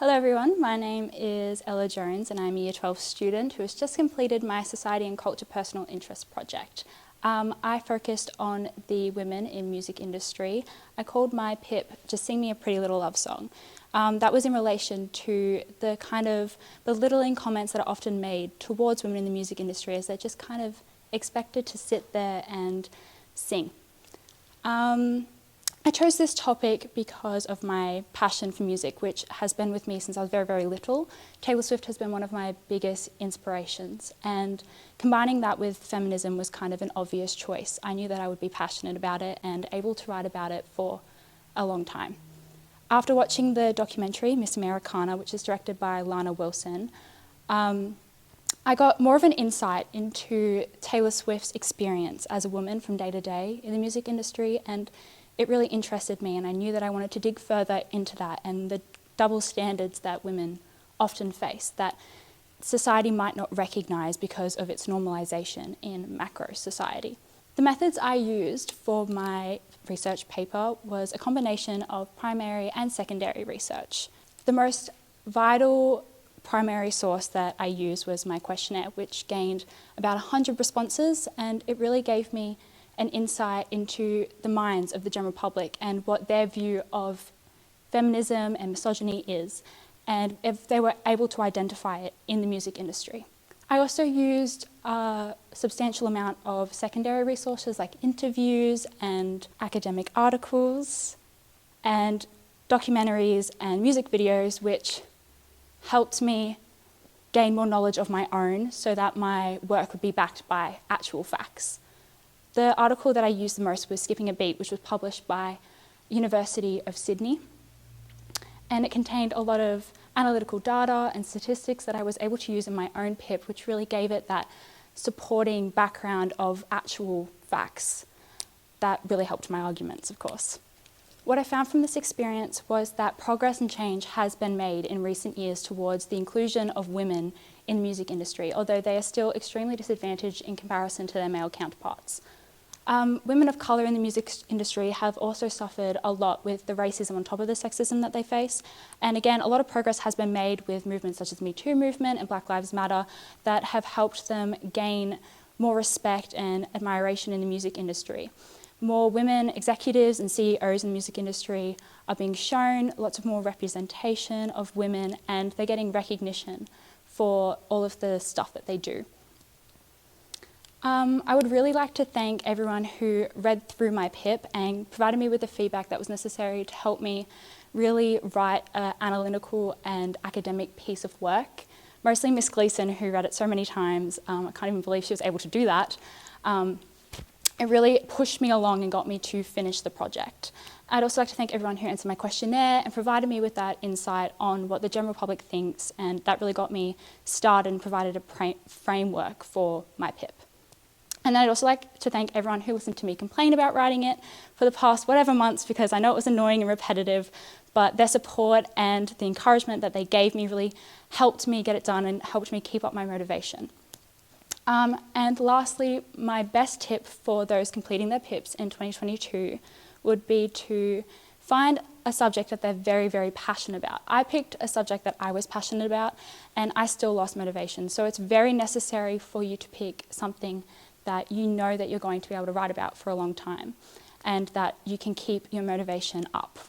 Hello everyone, my name is Ella Jones and I'm a Year 12 student who has just completed my Society and Culture Personal Interest project. I focused on the women in music industry. I called my PIP Just Sing Me a Pretty Little Love Song. That was in relation to the kind of belittling comments that are often made towards women in the music industry as they're just kind of expected to sit there and sing. I chose this topic because of my passion for music, which has been with me since I was very, very little. Taylor Swift has been one of my biggest inspirations, and combining that with feminism was kind of an obvious choice. I knew that I would be passionate about it and able to write about it for a long time. After watching the documentary, Miss Americana, which is directed by Lana Wilson, I got more of an insight into Taylor Swift's experience as a woman from day to day in the music industry, and it really interested me, and I knew that I wanted to dig further into that and the double standards that women often face, that society might not recognise because of its normalisation in macro society. The methods I used for my research paper was a combination of primary and secondary research. The most vital primary source that I used was my questionnaire, which gained about 100 responses, and it really gave me an insight into the minds of the general public and what their view of feminism and misogyny is, and if they were able to identify it in the music industry. I also used a substantial amount of secondary resources like interviews and academic articles and documentaries and music videos, which helped me gain more knowledge of my own so that my work would be backed by actual facts. The article that I used the most was Skipping a Beat, which was published by University of Sydney. And it contained a lot of analytical data and statistics that I was able to use in my own PIP, which really gave it that supporting background of actual facts that really helped my arguments, of course. What I found from this experience was that progress and change has been made in recent years towards the inclusion of women in the music industry, although they are still extremely disadvantaged in comparison to their male counterparts. Women of colour in the music industry have also suffered a lot with the racism on top of the sexism that they face. And again, a lot of progress has been made with movements such as the Me Too movement and Black Lives Matter that have helped them gain more respect and admiration in the music industry. More women executives and CEOs in the music industry are being shown, lots of more representation of women, and they're getting recognition for all of the stuff that they do. I would really like to thank everyone who read through my PIP and provided me with the feedback that was necessary to help me really write an analytical and academic piece of work. Mostly Miss Gleason, who read it so many times. I can't even believe she was able to do that. It really pushed me along and got me to finish the project. I'd also like to thank everyone who answered my questionnaire and provided me with that insight on what the general public thinks, and that really got me started and provided a framework for my PIP. And then I'd also like to thank everyone who listened to me complain about writing it for the past whatever months, because I know it was annoying and repetitive, but their support and the encouragement that they gave me really helped me get it done and helped me keep up my motivation. And lastly, my best tip for those completing their PIPs in 2022 would be to find a subject that they're very, very passionate about. I picked a subject that I was passionate about and I still lost motivation. So it's very necessary for you to pick something that you know that you're going to be able to write about for a long time and that you can keep your motivation up